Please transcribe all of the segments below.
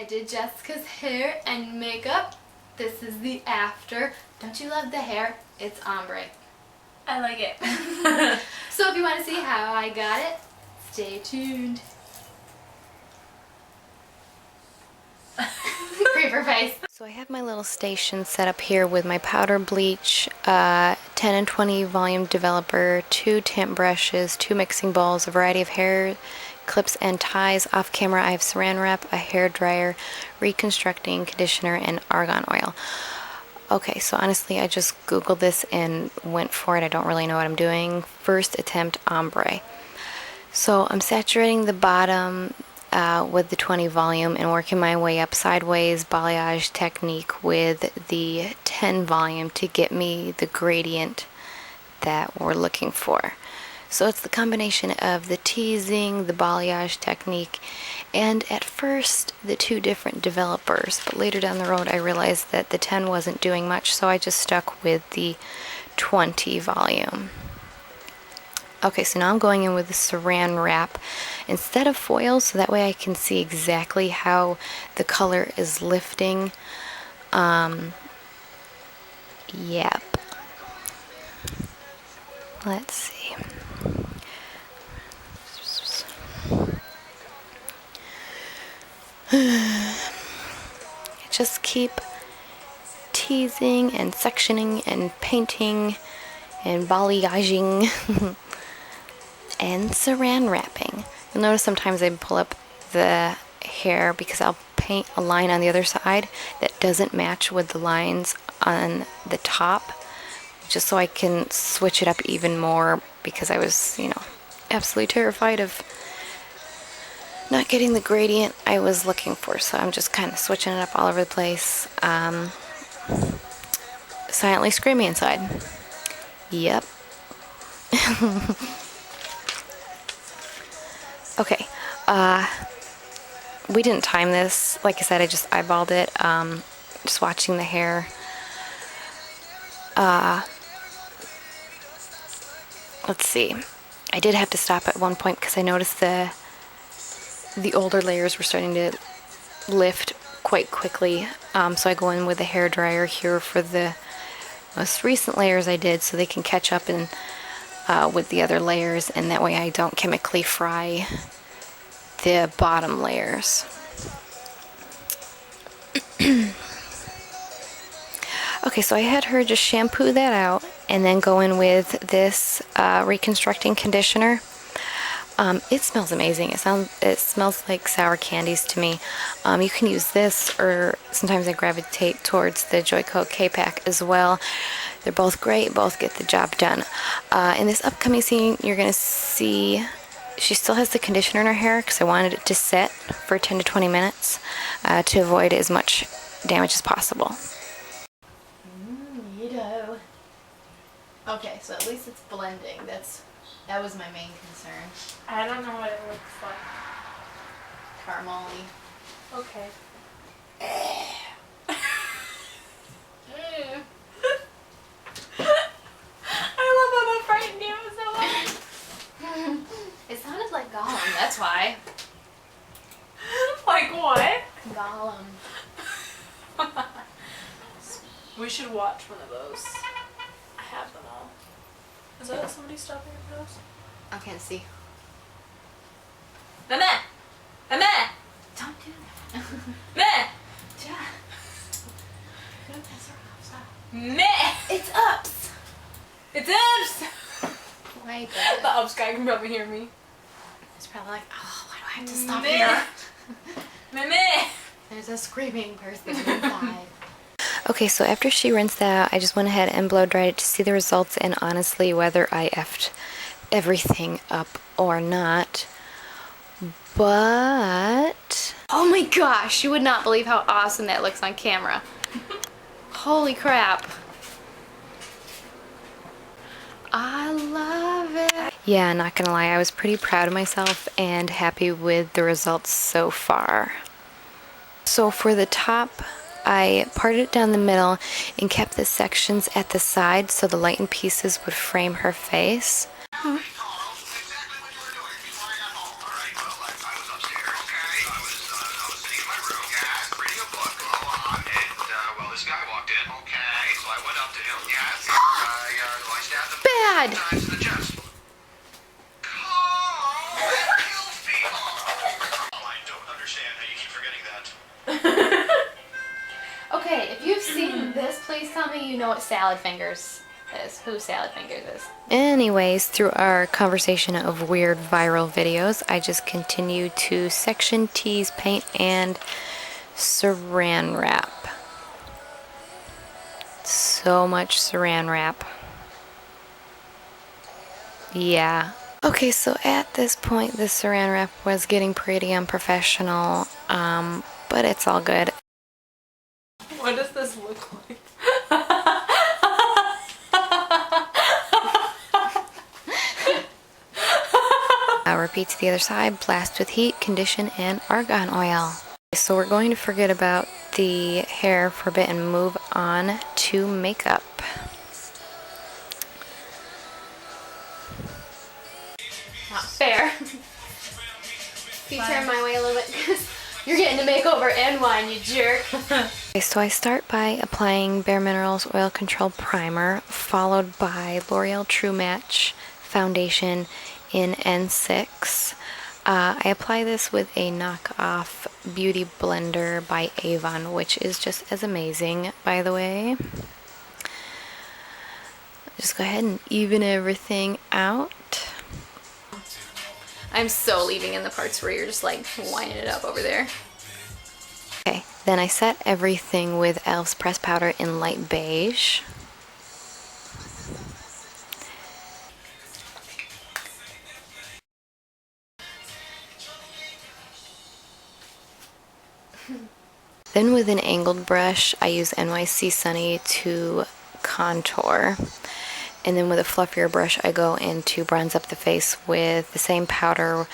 did Jessica's hair and makeup. This is the after. Don't you love the hair? It's ombre. I like it. So if you want to see how I got it, stay tuned. Creeper face. So I have my little station set up here with my powder bleach, 10 and 20 volume developer, 2 tint brushes, 2 mixing bowls, a variety of hair clips and ties. Off camera I have saran wrap, a hair dryer, reconstructing conditioner, and argan oil. Okay, so honestly I just googled this and went for it. I don't really know what I'm doing. First attempt, ombre. So I'm saturating the bottom with the 20 volume and working my way up sideways balayage technique with the 10 volume to get me the gradient that we're looking for. So it's the combination of the teasing, the balayage technique, and at first the 2 different developers, but later down the road I realized that the 10 wasn't doing much, so I just stuck with the 20 volume. Okay, so now I'm going in with the saran wrap instead of foil, so that way I can see exactly how the color is lifting. Yep. Let's see. Just keep teasing and sectioning and painting and balayaging and saran wrapping. You'll notice sometimes I pull up the hair because I'll paint a line on the other side that doesn't match with the lines on the top, just so I can switch it up even more, because I was, absolutely terrified of not getting the gradient I was looking for. So I'm just kind of switching it up all over the place, silently screaming inside. Yep. Okay, we didn't time this. Like I said, I just eyeballed it, just watching the hair. Let's see. I did have to stop at one point because I noticed the older layers were starting to lift quite quickly. So I go in with a hair dryer here for the most recent layers I did, so they can catch up in with the other layers, and that way I don't chemically fry the bottom layers. Okay, so I had her just shampoo that out and then go in with this reconstructing conditioner. It smells amazing. It smells like sour candies to me. You can use this, or sometimes I gravitate towards the Joico K-Pack as well. They're both great, both get the job done. In this upcoming scene, you're going to see she still has the conditioner in her hair because I wanted it to set for 10 to 20 minutes to avoid as much damage as possible. Okay, so at least it's blending. That was my main concern. I don't know what it looks like. Caramel-y. Okay. I love how that frightened you so much. It sounded like Gollum, that's why. Like what? Gollum. We should watch one of those. I have them all. Is that somebody stopping your nose? I can't see. Mama! Mama! Don't do that. Meh! Yeah. You're gonna piss her off, stop. Meh! It's ups! It's ups! Wait, The ups guy can probably hear me. it's probably like, oh, why do I have to stop Meh. here? Meh! There's a screaming person inside. Okay, so after she rinsed that out, I just went ahead and blow dried it to see the results, and honestly, whether I effed everything up or not. But oh my gosh, you would not believe how awesome that looks on camera. Holy crap. I love it. Yeah, not gonna lie, I was pretty proud of myself and happy with the results so far. So for the top, I parted it down the middle and kept the sections at the side so the lightened pieces would frame her face. God! Times the chest. Carl, that kills people. I don't understand how you keep forgetting that. Okay, if you've seen this, please tell me you know what salad fingers is. Who salad fingers is. Anyways, through our conversation of weird viral videos, I just continue to section, tease, paint, and saran wrap. So much saran wrap. Yeah. Okay, so at this point, the saran wrap was getting pretty unprofessional, but it's all good. What does this look like? Repeat to the other side, blast with heat, condition, and argan oil. So we're going to forget about the hair for a bit and move on to makeup. Not fair. Can you turn my way a little bit? Because you're getting a makeover and wine, you jerk. Okay, so I start by applying Bare Minerals Oil Control Primer, followed by L'Oreal True Match Foundation in N6. I apply this with a knockoff beauty blender by Avon, which is just as amazing, by the way. Just go ahead and even everything out. I'm so leaving in the parts where you're just like winding it up over there. Okay, then I set everything with e.l.f.'s pressed powder in light beige. Then with an angled brush, I use NYC Sunny to contour. And then with a fluffier brush, I go in to bronze up the face with the same powder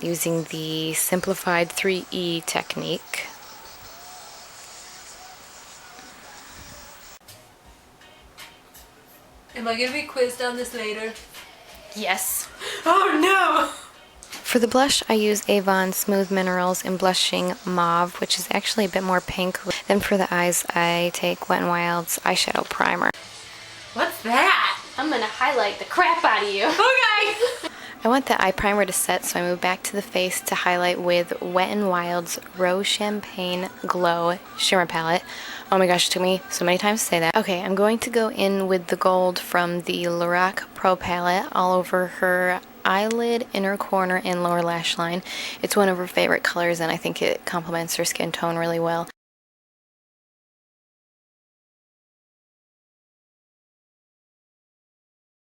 using the simplified 3E technique. Am I gonna be quizzed on this later? Yes. Oh no! For the blush, I use Avon Smooth Minerals in Blushing Mauve, which is actually a bit more pink. Then for the eyes, I take Wet n Wild's eyeshadow primer. What's that? I'm gonna highlight the crap out of you. Okay! I want the eye primer to set, so I move back to the face to highlight with Wet n Wild's Rose Champagne Glow Shimmer Palette. Oh my gosh, it took me so many times to say that. Okay, I'm going to go in with the gold from the Lorac Pro Palette all over her eyelid, inner corner, and lower lash line. It's one of her favorite colors, and I think it complements her skin tone really well.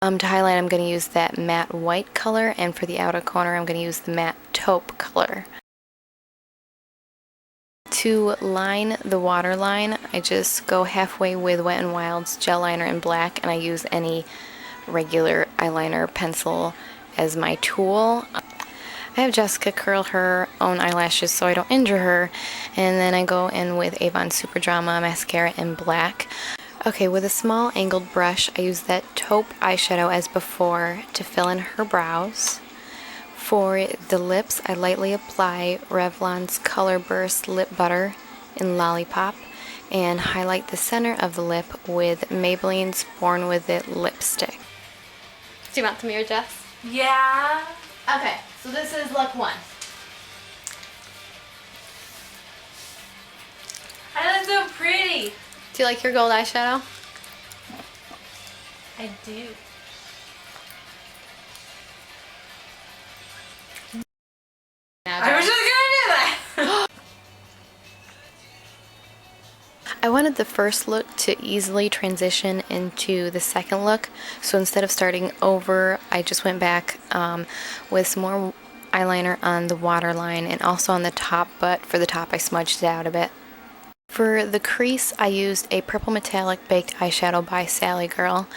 To highlight, I'm going to use that matte white color, and for the outer corner, I'm going to use the matte taupe color. To line the waterline, I just go halfway with Wet n Wild's gel liner in black, and I use any regular eyeliner pencil as my tool. I have Jessica curl her own eyelashes so I don't injure her, and then I go in with Avon Super Drama mascara in black. Okay, with a small angled brush, I use that taupe eyeshadow as before to fill in her brows. For the lips, I lightly apply Revlon's Color Burst Lip Butter in Lollipop and highlight the center of the lip with Maybelline's Born With It lipstick. Do you want the mirror, Jess? Yeah. Okay, so this is look one. I look so pretty. Do you like your gold eyeshadow? I do. I was just gonna do that. I wanted the first look to easily transition into the second look, so instead of starting over, I just went back with some more eyeliner on the waterline and also on the top, but for the top I smudged it out a bit. For the crease, I used a purple metallic baked eyeshadow by Sally Girl.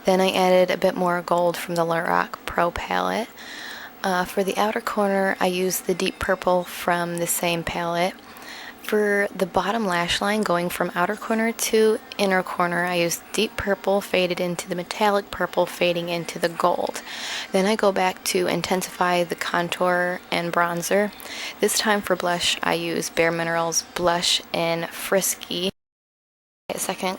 Then I added a bit more gold from the Lorac Pro palette. For the outer corner, I used the deep purple from the same palette. For the bottom lash line, going from outer corner to inner corner, I used deep purple faded into the metallic purple fading into the gold. Then I go back to intensify the contour and bronzer. This time for blush, I use Bare Minerals Blush in Frisky. A second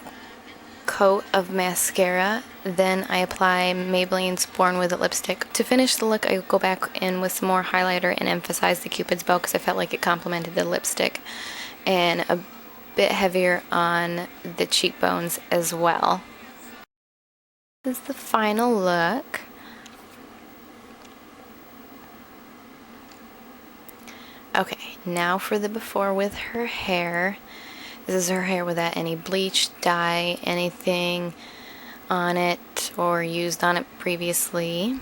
coat of mascara Then I apply Maybelline's Born With It lipstick. To finish the look, I go back in with some more highlighter and emphasize the Cupid's bow because I felt like it complemented the lipstick. And a bit heavier on the cheekbones as well. This is the final look. Okay, now for the before with her hair. This is her hair without any bleach, dye, anything on it or used on it previously.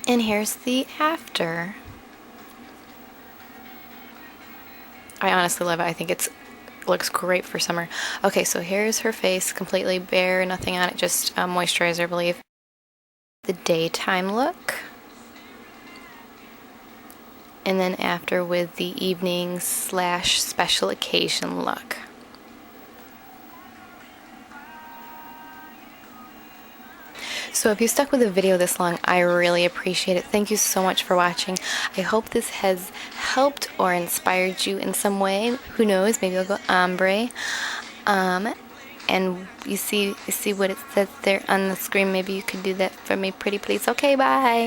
And here's the after. I honestly love it. I think it looks great for summer. Okay, so here's her face, completely bare, nothing on it, just moisturizer, I believe. The daytime look. And then after with the evening / special occasion look. So if you stuck with the video this long, I really appreciate it. Thank you so much for watching. I hope this has helped or inspired you in some way. Who knows, maybe I'll go ombre. And you see what it says there on the screen. Maybe you could do that for me, pretty please. Okay, bye.